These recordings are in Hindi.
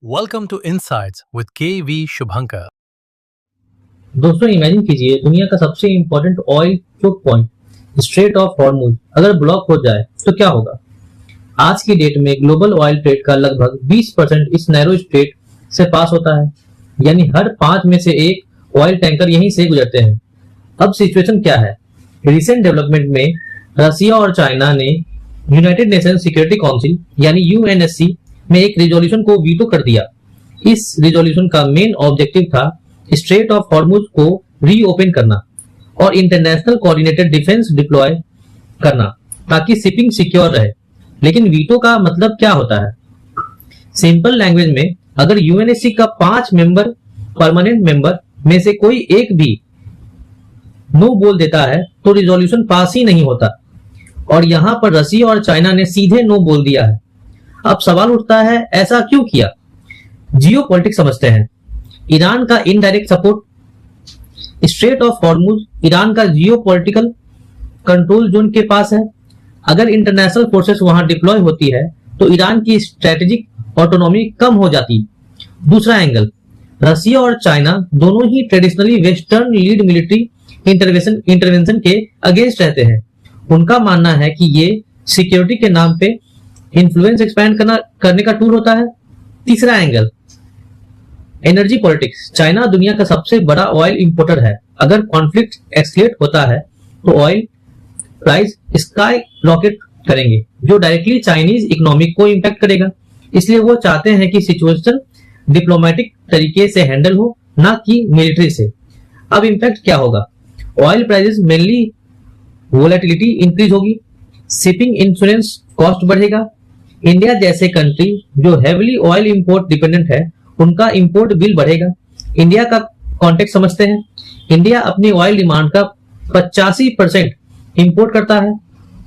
Welcome to Insights with KV Shubhankar. दोस्तों इमेजिन कीजिए दुनिया का सबसे important oil choke point strait of Hormuz अगर ब्लॉक हो जाए तो क्या होगा। आज की डेट में ग्लोबल ऑयल ट्रेड का लगभग 20% इस नैरो स्ट्रेट से पास होता है, यानी हर 5 में से एक ऑयल टैंकर यहीं से गुजरते हैं। अब सिचुएशन क्या है। रिसेंट डेवलपमेंट में रसिया और चाइना ने यूनाइटेड नेशंस सिक्योरिटी काउंसिल यानी यूएनएससी में एक रिजोल्यूशन को वीटो कर दिया। इस रिजोल्यूशन का मेन ऑब्जेक्टिव था स्ट्रेट ऑफ हॉर्मुज को रीओपन करना और इंटरनेशनल कोऑर्डिनेटेड डिफेंस डिप्लॉय करना ताकि शिपिंग सिक्योर रहे। लेकिन वीटो का मतलब क्या होता है। सिंपल लैंग्वेज में अगर यूएनएससी का 5 मेंबर परमानेंट मेंबर में से कोई एक भी नो बोल देता है तो रिजोल्यूशन पास ही नहीं होता। और यहां पर रसिया और चाइना ने सीधे नो बोल दिया है। अब सवाल उठता है ऐसा क्यों किया। जियोपॉलिटिक्स समझते हैं। ईरान का indirect support. Straight of Hormuz Iran का जियोपॉलिटिकल कंट्रोल जोन के पास है। अगर इंटरनेशनल फोर्सेस वहां डिप्लॉय होती है तो ईरान की स्ट्रेटेजिक ऑटोनॉमी कम हो जाती। दूसरा एंगल, रसिया और चाइना दोनों ही traditionally western led military intervention के अगेंस्ट रहते हैं। उनका मानना है कि ये सिक्योरिटी के नाम पे इन्फ्लुएंस एक्सपैंड करने का टूल होता है। तीसरा एंगल, एनर्जी पॉलिटिक्स। चाइना दुनिया का सबसे बड़ा ऑयल इंपोर्टर है। अगर कॉन्फ्लिक्ट एक्सलेट होता है तो ऑयल प्राइस स्काई रॉकेट करेंगे, जो डायरेक्टली चाइनीज इकोनॉमी को इंपैक्ट करेगा। इसलिए वो चाहते हैं कि सिचुएशन डिप्लोमेटिक तरीके से हैंडल हो, ना कि मिलिट्री से। अब इंपैक्ट क्या होगा। Oil prices mainly volatility increase होगी, शिपिंग इंश्योरेंस कॉस्ट बढ़ेगा। इंडिया जैसे कंट्री जो हेवीली ऑयल इंपोर्ट डिपेंडेंट है उनका इंपोर्ट बिल बढ़ेगा। इंडिया का कॉन्टेक्स्ट समझते हैं। इंडिया अपनी ऑयल डिमांड का 85% इंपोर्ट करता है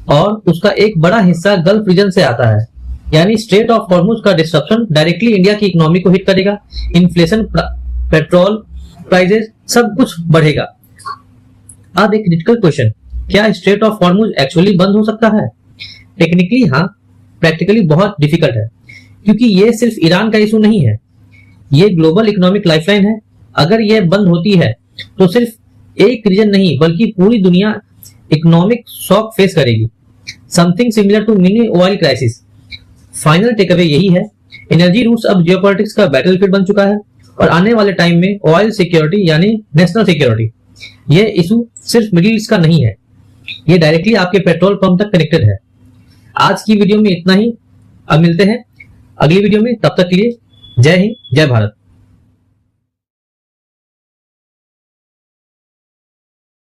और उसका एक बड़ा हिस्सा गल्फ रीजन से आता है, यानी स्ट्रेट ऑफ हॉर्मुज का डिस्ट्रप्शन डायरेक्टली इंडिया की इकोनॉमी को हिट करेगा। इन्फ्लेशन, पेट्रोल प्राइसेस सब कुछ बढ़ेगा। अब एक क्रिटिकल क्वेश्चन, क्या स्ट्रेट ऑफ हॉर्मुज एक्चुअली बंद हो सकता है। टेक्निकली हाँ, प्रैक्टिकली बहुत डिफिकल्ट है, क्योंकि ये सिर्फ ईरान का इशू नहीं है, ये ग्लोबल इकोनॉमिक लाइफलाइन है। अगर ये बंद होती है तो सिर्फ एक रीजन नहीं बल्कि पूरी दुनिया इकोनॉमिक शॉक फेस करेगी, something similar to mini oil crisis. Final takeaway यही है, एनर्जी रूट्स अब जियोपॉलिटिक्स का बैटलफील्ड बन चुका है और आने वाले टाइम में ऑयल सिक्योरिटी यानी नेशनल सिक्योरिटी, ये इशू सिर्फ मिडिल ईस्ट का नहीं है, ये डायरेक्टली आपके पेट्रोल पंप तक कनेक्टेड है। आज की वीडियो में इतना ही। अब मिलते हैं अगली वीडियो में, तब तक के लिए जय हिंद, जय भारत।